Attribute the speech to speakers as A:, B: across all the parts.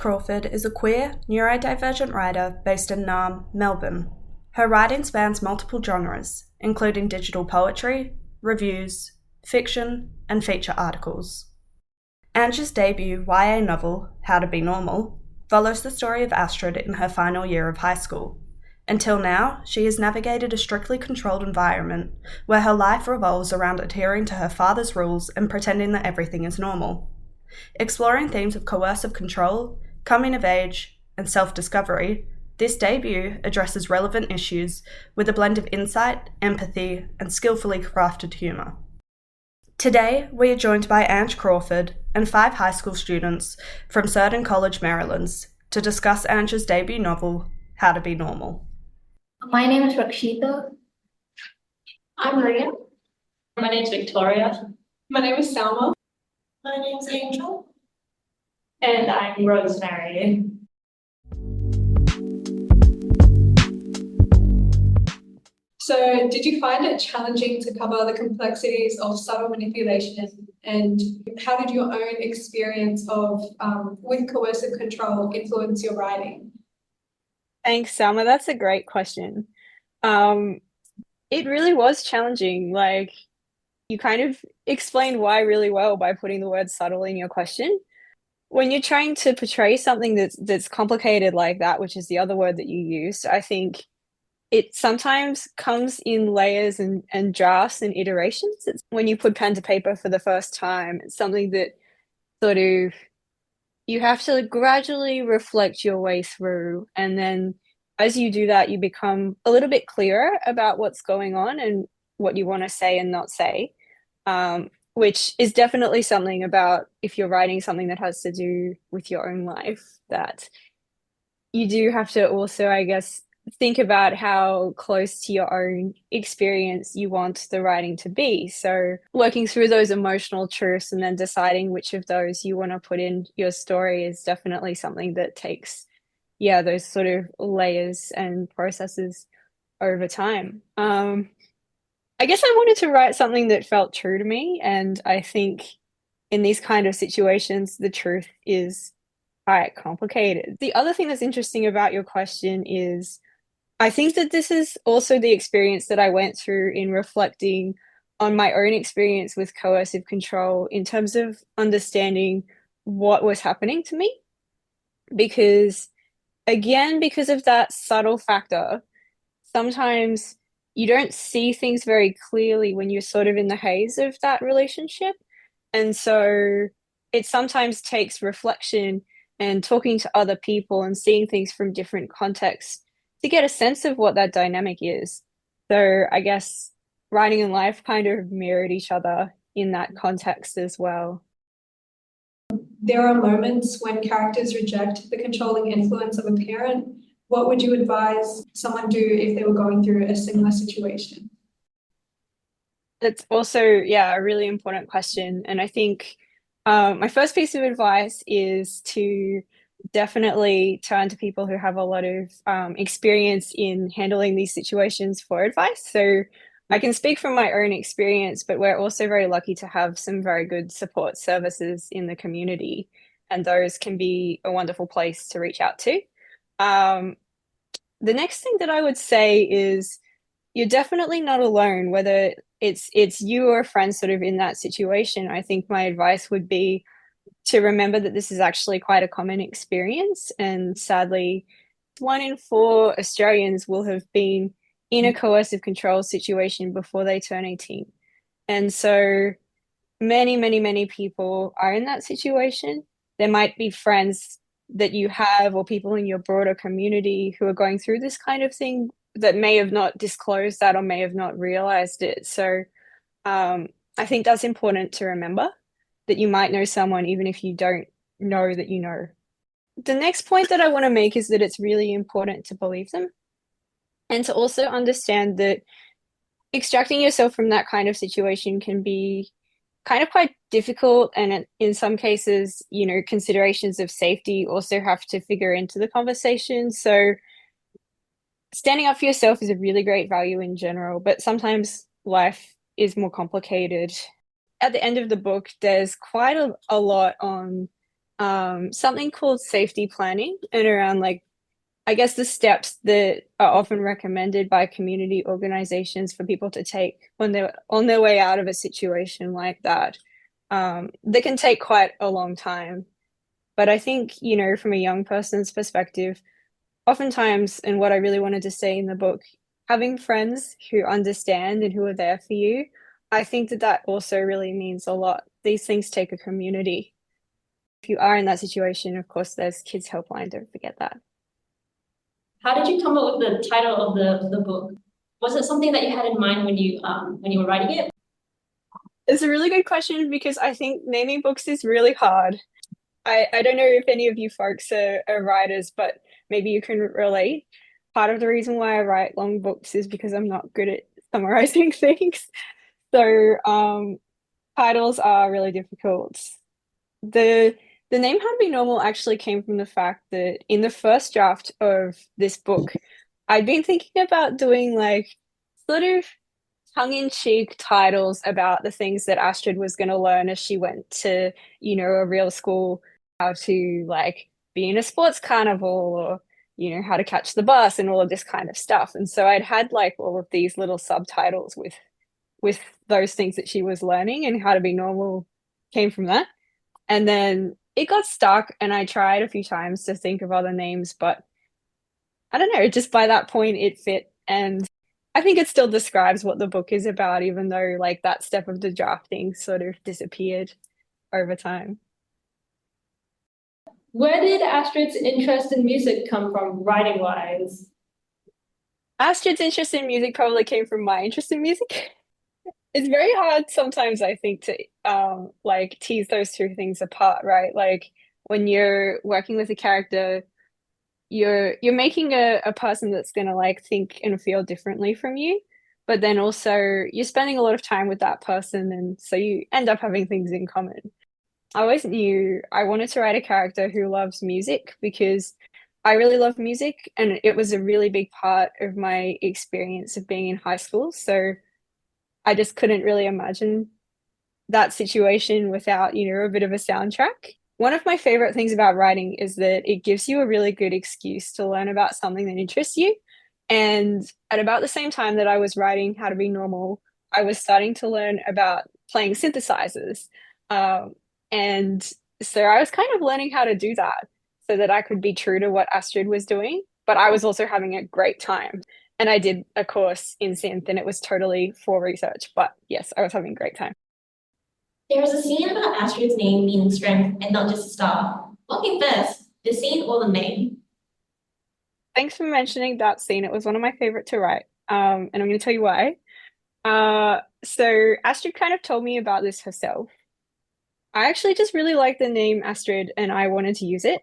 A: Crawford is a queer, neurodivergent writer based in Naarm, Melbourne. Her writing spans multiple genres, including digital poetry, reviews, fiction, and feature articles. Ange's debut YA novel, How to Be Normal, follows the story of Astrid in her final year of high school. Until now, she has navigated a strictly controlled environment where her life revolves around adhering to her father's rules and pretending that everything is normal. Exploring themes of coercive control, coming of age, and self-discovery, this debut addresses relevant issues with a blend of insight, empathy, and skillfully crafted humour. Today, we are joined by Ange Crawford and 5 high school students from Cerdon College, Merrylands, to discuss Ange's debut novel, How to Be Normal.
B: My name is Rakshita.
C: I'm Maria.
D: My name is Victoria.
C: My name is Salma.
E: My name is Angel.
D: And I'm Rosemary.
C: So, did you find it challenging to cover the complexities of subtle manipulation, and how did your own experience of with coercive control influence your writing?
F: Thanks, Salma. That's a great question. It really was challenging. Like, you kind of explained why really well by putting the word subtle in your question. When you're trying to portray something that's complicated like that, which is the other word that you used, I think it sometimes comes in layers and drafts and iterations. It's when you put pen to paper for the first time, it's something that sort of you have to gradually reflect your way through. And then as you do that, you become a little bit clearer about what's going on and what you want to say and not say, which is definitely something about if you're writing something that has to do with your own life, that you do have to also, I guess, think about how close to your own experience you want the writing to be. So working through those emotional truths and then deciding which of those you want to put in your story is definitely something that takes, those sort of layers and processes over time. I guess I wanted to write something that felt true to me, and I think in these kind of situations, the truth is quite complicated. The other thing that's interesting about your question is I think that this is also the experience that I went through in reflecting on my own experience with coercive control in terms of understanding what was happening to me. Because, again, because of that subtle factor, sometimes you don't see things very clearly when you're sort of in the haze of that relationship. And so it sometimes takes reflection and talking to other people and seeing things from different contexts to get a sense of what that dynamic is. So I guess writing and life kind of mirrored each other in that context as well.
C: There are moments when characters reject the controlling influence of a parent. What would you advise someone do if they were going through a similar situation?
F: That's also, a really important question. And I think my first piece of advice is to definitely turn to people who have a lot of experience in handling these situations for advice. So I can speak from my own experience, but we're also very lucky to have some very good support services in the community, and those can be a wonderful place to reach out to. The next thing that I would say is you're definitely not alone, whether it's you or a friend sort of in that situation. I think my advice would be to remember that this is actually quite a common experience, and sadly 1 in 4 Australians will have been in a coercive control situation before they turn 18. And so many people are in that situation. There might be friends that you have or people in your broader community who are going through this kind of thing that may have not disclosed that or may have not realized it. So I think that's important to remember, that you might know someone even if you don't know that you know. The next point that I want to make is that it's really important to believe them and to also understand that extracting yourself from that kind of situation can be kind of quite difficult, and in some cases, considerations of safety also have to figure into the conversation. So standing up for yourself is a really great value in general, but sometimes life is more complicated. At the end of the book, there's quite a lot on something called safety planning and around like I guess the steps that are often recommended by community organizations for people to take when they're on their way out of a situation like that. That can take quite a long time. But I think, from a young person's perspective, oftentimes, and what I really wanted to say in the book, having friends who understand and who are there for you, I think that that also really means a lot. These things take a community. If you are in that situation, of course, there's Kids Helpline, don't forget that.
D: How did you come up with the title of the book? Was it something that you had in mind when you were writing it?
F: It's a really good question because I think naming books is really hard. I don't know if any of you folks are writers, but maybe you can relate. Part of the reason why I write long books is because I'm not good at summarizing things. So titles are really difficult. The name How to Be Normal actually came from the fact that in the first draft of this book, I'd been thinking about doing like sort of tongue-in-cheek titles about the things that Astrid was going to learn as she went to, a real school, how to like be in a sports carnival or, how to catch the bus and all of this kind of stuff. And so I'd had like all of these little subtitles with those things that she was learning, and How to Be Normal came from that. And then it got stuck and I tried a few times to think of other names, but I don't know, just by that point it fit. And I think it still describes what the book is about, even though like that step of the drafting sort of disappeared over time.
D: Where did Astrid's interest in music come from, writing-wise?
F: Astrid's interest in music probably came from my interest in music. It's very hard sometimes, I think, to like tease those two things apart, right? Like when you're working with a character, you're making a person that's gonna like think and feel differently from you, but then also you're spending a lot of time with that person, and so you end up having things in common. I always knew I wanted to write a character who loves music because I really love music, and it was a really big part of my experience of being in high school. So I just couldn't really imagine that situation without, a bit of a soundtrack. One of my favorite things about writing is that it gives you a really good excuse to learn about something that interests you. And at about the same time that I was writing How to Be Normal, I was starting to learn about playing synthesizers. And so I was kind of learning how to do that so that I could be true to what Astrid was doing, but I was also having a great time. And I did a course in synth and it was totally for research, but yes, I was having a great time.
B: There's a scene about Astrid's name meaning strength and not just a star. What came first, the scene or the name?
F: Thanks for mentioning that scene. It was one of my favorite to write. And I'm going to tell you why. So Astrid kind of told me about this herself. I actually just really like the name Astrid and I wanted to use it.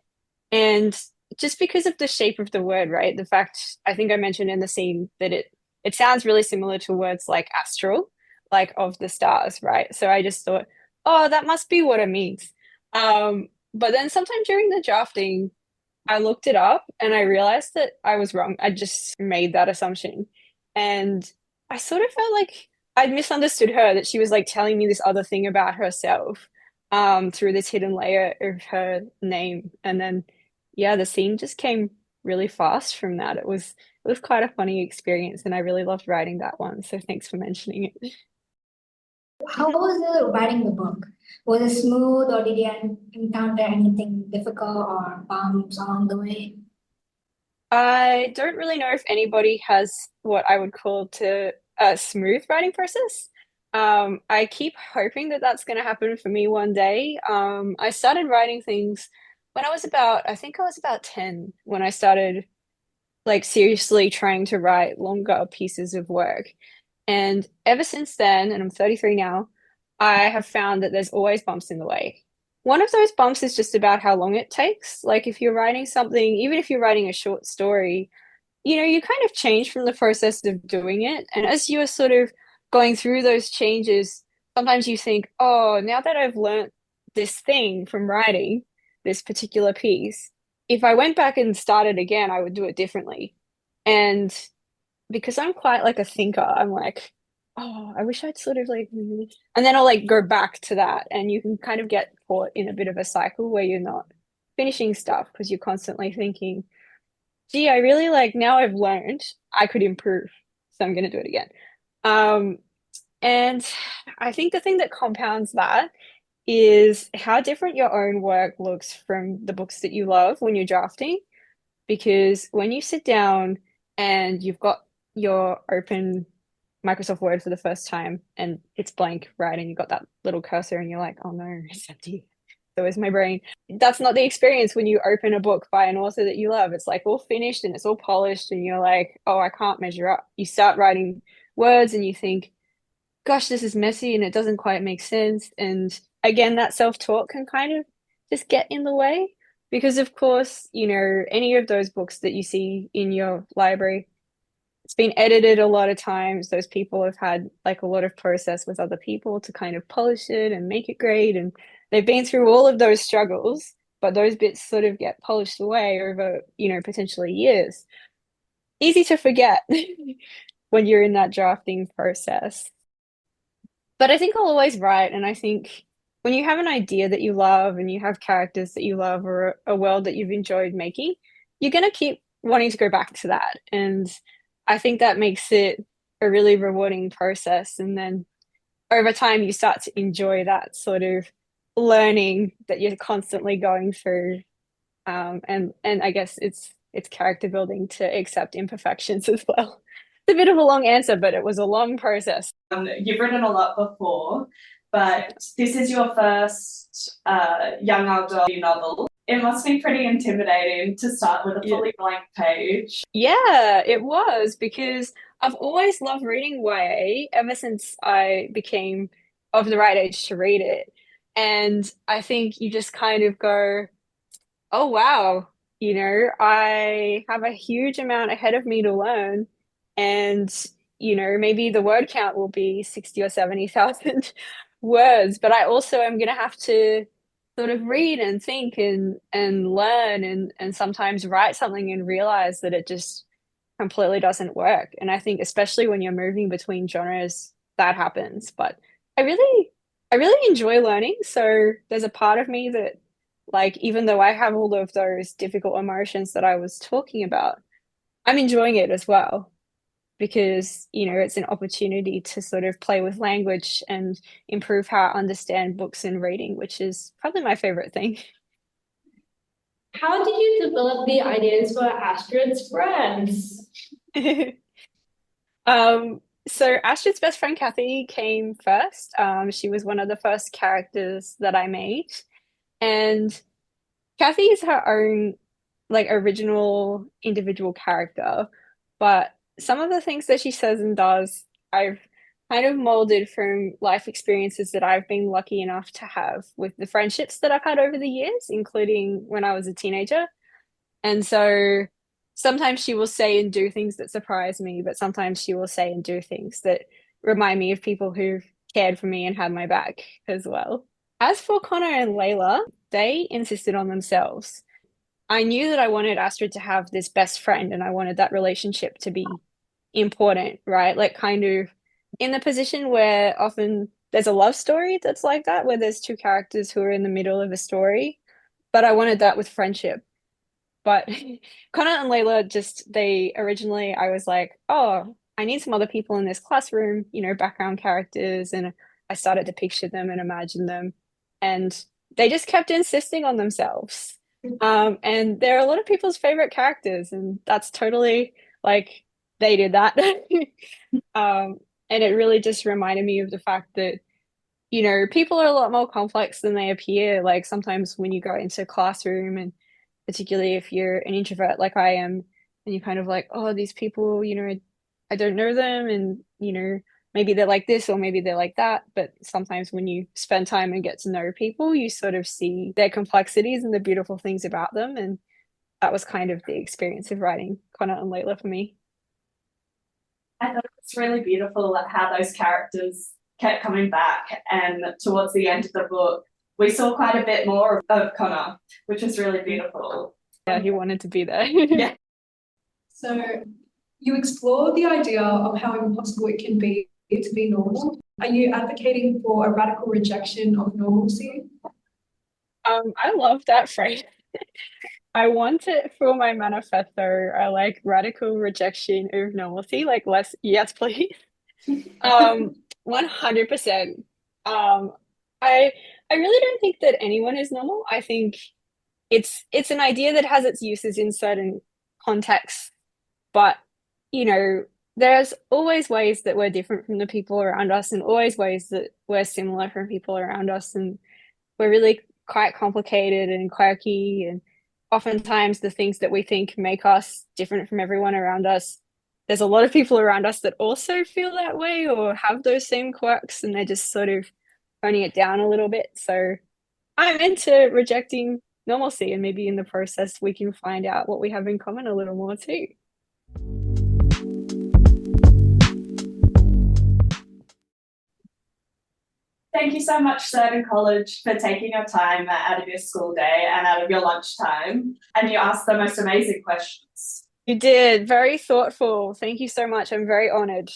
F: And just because of the shape of the word, right? The fact I think I mentioned in the scene that it sounds really similar to words like astral, like of the stars, right? So I just thought, oh, that must be what it means. But then sometime during the drafting, I looked it up and I realized that I was wrong. I just made that assumption. And I sort of felt like I'd misunderstood her, that she was like telling me this other thing about herself through this hidden layer of her name. And then yeah, the scene just came really fast from that. It was quite a funny experience and I really loved writing that one. So thanks for mentioning it.
B: How was it writing the book? Was it smooth or did you encounter anything difficult or bumps along the way?
F: I don't really know if anybody has what I would call to a smooth writing process. I keep hoping that that's going to happen for me one day. I started writing things when I think I was about 10 when I started like seriously trying to write longer pieces of work. And ever since then, and I'm 33 now, I have found that there's always bumps in the way. One of those bumps is just about how long it takes. Like if you're writing something, even if you're writing a short story, you kind of change from the process of doing it. And as you are sort of going through those changes, sometimes you think, oh, now that I've learned this thing from writing this particular piece, if I went back and started again, I would do it differently. And because I'm quite like a thinker, I'm like, oh, I wish I'd sort of like, and then I'll like go back to that, and you can kind of get caught in a bit of a cycle where you're not finishing stuff because you're constantly thinking, gee, I really like now I've learned I could improve, so I'm going to do it again. Um, and I think the thing that compounds that is how different your own work looks from the books that you love when you're drafting. Because when you sit down and you've got your open Microsoft Word for the first time and it's blank, right? And you've got that little cursor and you're like, oh no, it's empty. So is my brain. That's not the experience when you open a book by an author that you love. It's like all finished and it's all polished and you're like, oh, I can't measure up. You start writing words and you think, gosh, this is messy and it doesn't quite make sense. And again, that self-talk can kind of just get in the way because, of course, you know, any of those books that you see in your library, it's been edited a lot of times. Those people have had like a lot of process with other people to kind of polish it and make it great. And they've been through all of those struggles, but those bits sort of get polished away over, you know, potentially years. Easy to forget when you're in that drafting process. But I think I'll always write, and I think when you have an idea that you love and you have characters that you love or a world that you've enjoyed making, you're going to keep wanting to go back to that. And I think that makes it a really rewarding process. And then over time, you start to enjoy that sort of learning that you're constantly going through. And I guess it's character building to accept imperfections as well. It's a bit of a long answer, but it was a long process.
A: You've written a lot before, but this is your first young adult novel. It must be pretty intimidating to start with a fully blank page.
F: Yeah, it was because I've always loved reading YA ever since I became of the right age to read it. And I think you just kind of go, oh, wow, you know, I have a huge amount ahead of me to learn. And, you know, maybe the word count will be 60 or 70,000 words, but I also am going to have to sort of read and think and learn and sometimes write something and realize that it just completely doesn't work. And I think especially when you're moving between genres, that happens. But I really enjoy learning. So there's a part of me that like even though I have all of those difficult emotions that I was talking about, I'm enjoying it as well because, you know, it's an opportunity to sort of play with language and improve how I understand books and reading, which is probably my favorite thing.
D: How did you develop the ideas for Astrid's friends?
F: So Astrid's best friend Kathy came first. She was one of the first characters that I made. And Kathy is her own like original individual character, but some of the things that she says and does, I've kind of molded from life experiences that I've been lucky enough to have with the friendships that I've had over the years, including when I was a teenager. And so sometimes she will say and do things that surprise me, but sometimes she will say and do things that remind me of people who've cared for me and had my back as well. As for Connor and Layla, they insisted on themselves. I knew that I wanted Astrid to have this best friend and I wanted that relationship to be important, right? Like kind of in the position where often there's a love story that's like that, where there's two characters who are in the middle of a story. But I wanted that with friendship. But Connor and Layla they originally, I was like, oh, I need some other people in this classroom, you know, background characters. And I started to picture them and imagine them. And they just kept insisting on themselves. And they're a lot of people's favorite characters. And that's totally like they did that. And it really just reminded me of the fact that, you know, people are a lot more complex than they appear. Like sometimes when you go into a classroom and particularly if you're an introvert like I am, and you're kind of like, oh, these people, you know, I don't know them, and you know, maybe they're like this or maybe they're like that. But sometimes when you spend time and get to know people, you sort of see their complexities and the beautiful things about them. And that was kind of the experience of writing Connor and Layla for me.
A: I thought it's really beautiful how those characters kept coming back, and towards the end of the book, we saw quite a bit more of Connor, which was really beautiful.
F: Yeah, he wanted to be there.
A: Yeah.
C: So you explore the idea of how impossible it can be to be normal. Are you advocating for a radical rejection of normalcy?
F: I love that phrase. I want it for my manifesto. I like radical rejection of normalcy, like less, yes, please. 100%. Um, I really don't think that anyone is normal. I think it's an idea that has its uses in certain contexts, but you know, there's always ways that we're different from the people around us, and always ways that we're similar from people around us, and we're really quite complicated and quirky, and oftentimes the things that we think make us different from everyone around us, there's a lot of people around us that also feel that way or have those same quirks, and they're just sort of toning it down a little bit. So I'm into rejecting normalcy, and maybe in the process we can find out what we have in common a little more too.
A: Thank you so much, Cerdon College, for taking your time out of your school day and out of your lunchtime. And you asked the most amazing questions.
F: You did. Very thoughtful. Thank you so much. I'm very honored.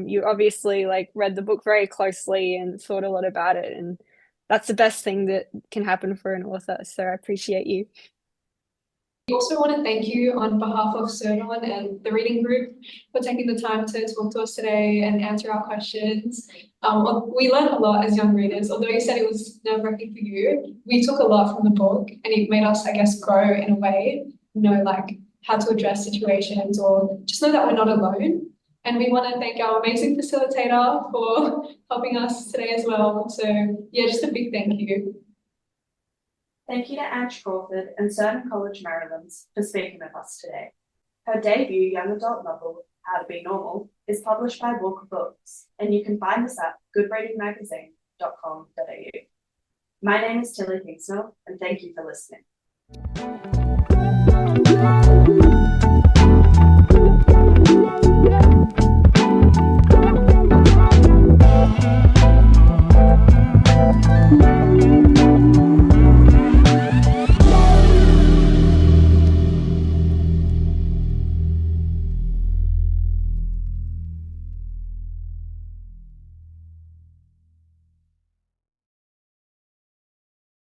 F: You obviously read the book very closely and thought a lot about it, and that's the best thing that can happen for an author. So I appreciate you.
C: We also want to thank you on behalf of Cerdon and the reading group for taking the time to talk to us today and answer our questions. We learned a lot as young readers. Although you said it was nerve-wracking for you, we took a lot from the book, and it made us, I guess, grow in a way, how to address situations, or just know that we're not alone. And we want to thank our amazing facilitator for helping us today as well. So yeah, just a big thank you.
A: Thank you to Ange Crawford and Cerdon College, Merrylands, for speaking with us today. Her debut young adult novel, How to Be Normal, is published by Walker Books, and you can find this at goodreadingmagazine.com.au. My name is Tilly Kingsmill, and thank you for listening.